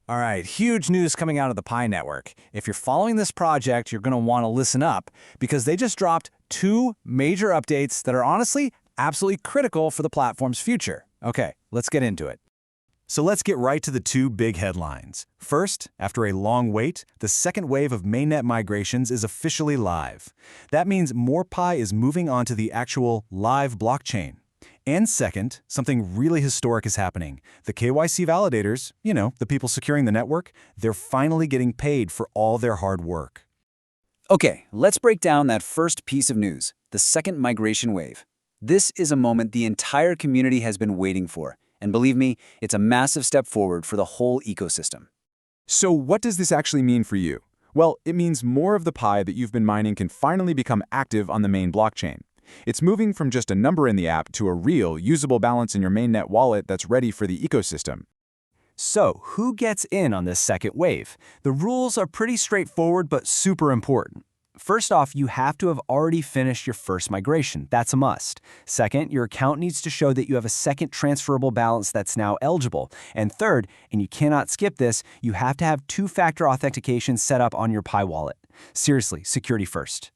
All right, huge news coming out of the Pi network. If you're following this project, you're going to want to listen up because they just dropped two major updates that are honestly absolutely critical for the platform's future. Okay, let's get into it. So let's get right to the two big headlines. First, after a long wait, the second wave of mainnet migrations is officially live. That means more Pi is moving onto the actual live blockchain. And second, something really historic is happening. The KYC validators, the people securing the network, they're finally getting paid for all their hard work. Okay, let's break down that first piece of news, the second migration wave. This is a moment the entire community has been waiting for, and believe me, it's a massive step forward for the whole ecosystem. So what does this actually mean for you? Well, it means more of the Pi that you've been mining can finally become active on the main blockchain. It's moving from just a number in the app to a real, usable balance in your mainnet wallet that's ready for the ecosystem. So, who gets in on this second wave? The rules are pretty straightforward but super important. First off, you have to have already finished your first migration. That's a must. Second, your account needs to show that you have a second transferable balance that's now eligible. And third, and you cannot skip this, you have to have two-factor authentication set up on your Pi wallet. Seriously, security first.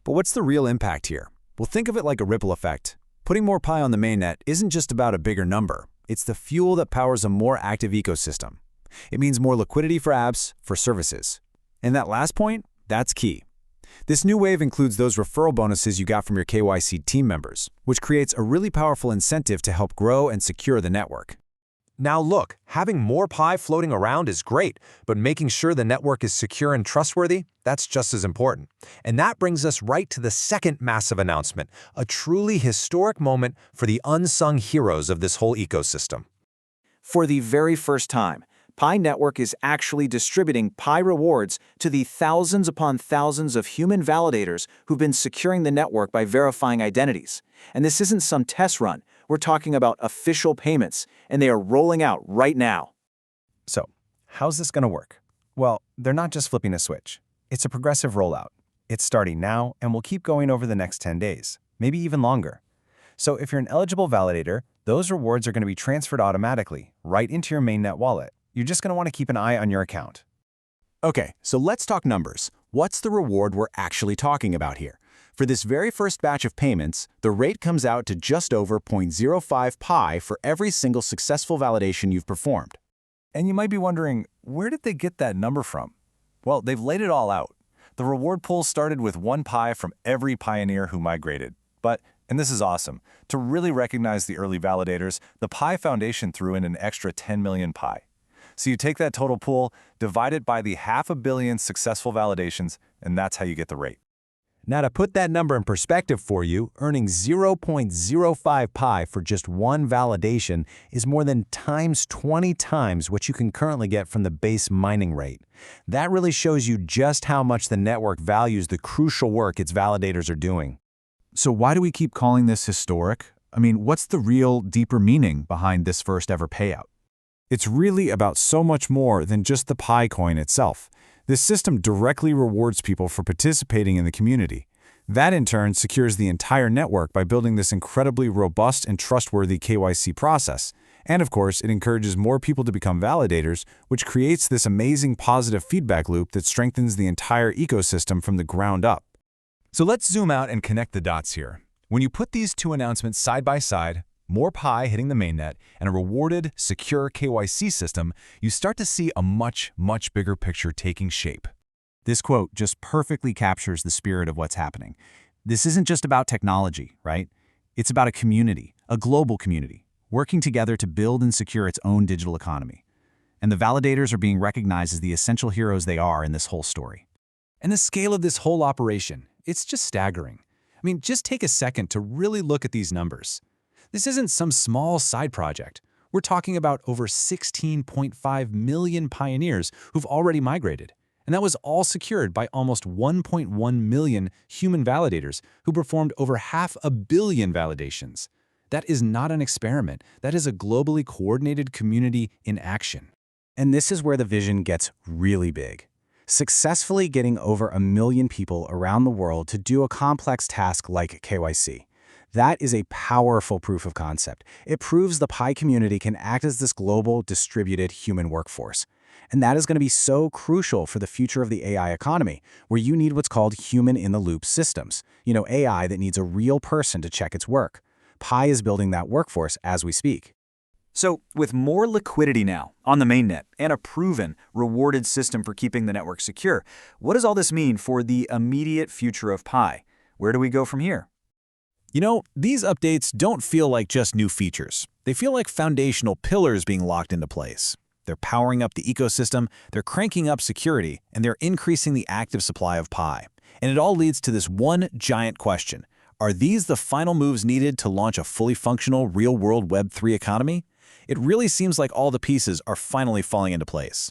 But what's the real impact here? Well, think of it like a ripple effect. Putting more Pi on the mainnet isn't just about a bigger number. It's the fuel that powers a more active ecosystem. It means more liquidity for apps, for services. And that last point, that's key. This new wave includes those referral bonuses you got from your KYC team members, which creates a really powerful incentive to help grow and secure the network. Now look, having more Pi floating around is great, but making sure the network is secure and trustworthy, that's just as important. And that brings us right to the second massive announcement, a truly historic moment for the unsung heroes of this whole ecosystem. For the very first time, Pi Network is actually distributing Pi rewards to the thousands upon thousands of human validators who've been securing the network by verifying identities. And this isn't some test run. We're talking about official payments, and they are rolling out right now. So, how's this going to work? Well, they're not just flipping a switch. It's a progressive rollout. It's starting now and will keep going over the next 10 days, maybe even longer. So if you're an eligible validator, those rewards are going to be transferred automatically right into your mainnet wallet. You're just going to want to keep an eye on your account. Okay, so let's talk numbers. What's the reward we're actually talking about here? For this very first batch of payments, the rate comes out to just over 0.05 Pi for every single successful validation you've performed. And you might be wondering, where did they get that number from? Well, they've laid it all out. The reward pool started with 1 Pi from every pioneer who migrated. But, and this is awesome, to really recognize the early validators, the Pi Foundation threw in an extra 10 million Pi. So you take that total pool, divide it by the 500 million successful validations, and that's how you get the rate. Now to put that number in perspective for you, earning 0.05 Pi for just one validation is more than 20 times what you can currently get from the base mining rate. That really shows you just how much the network values the crucial work its validators are doing. So why do we keep calling this historic? I mean, what's the real, deeper meaning behind this first ever payout? It's really about so much more than just the Pi coin itself. This system directly rewards people for participating in the community. That in turn secures the entire network by building this incredibly robust and trustworthy KYC process. And of course, it encourages more people to become validators, which creates this amazing positive feedback loop that strengthens the entire ecosystem from the ground up. So let's zoom out and connect the dots here. When you put these two announcements side by side, more Pi hitting the mainnet, and a rewarded, secure KYC system, you start to see a much bigger picture taking shape. This quote just perfectly captures the spirit of what's happening. This isn't just about technology, right? It's about a community, a global community, working together to build and secure its own digital economy. And the validators are being recognized as the essential heroes they are in this whole story. And the scale of this whole operation, it's just staggering. I mean, just take a second to really look at these numbers. This isn't some small side project. We're talking about over 16.5 million pioneers who've already migrated. And that was all secured by almost 1.1 million human validators who performed over 500 million validations. That is not an experiment. That is a globally coordinated community in action. And this is where the vision gets really big. Successfully getting over 1 million people around the world to do a complex task like KYC. That is a powerful proof of concept. It proves the Pi community can act as this global, distributed human workforce. And that is going to be so crucial for the future of the AI economy, where you need what's called human-in-the-loop systems. AI that needs a real person to check its work. Pi is building that workforce as we speak. So, with more liquidity now on the mainnet and a proven, rewarded system for keeping the network secure, what does all this mean for the immediate future of Pi? Where do we go from here? These updates don't feel like just new features. They feel like foundational pillars being locked into place. They're powering up the ecosystem, they're cranking up security, and they're increasing the active supply of Pi. And it all leads to this one giant question. Are these the final moves needed to launch a fully functional, real-world Web3 economy? It really seems like all the pieces are finally falling into place.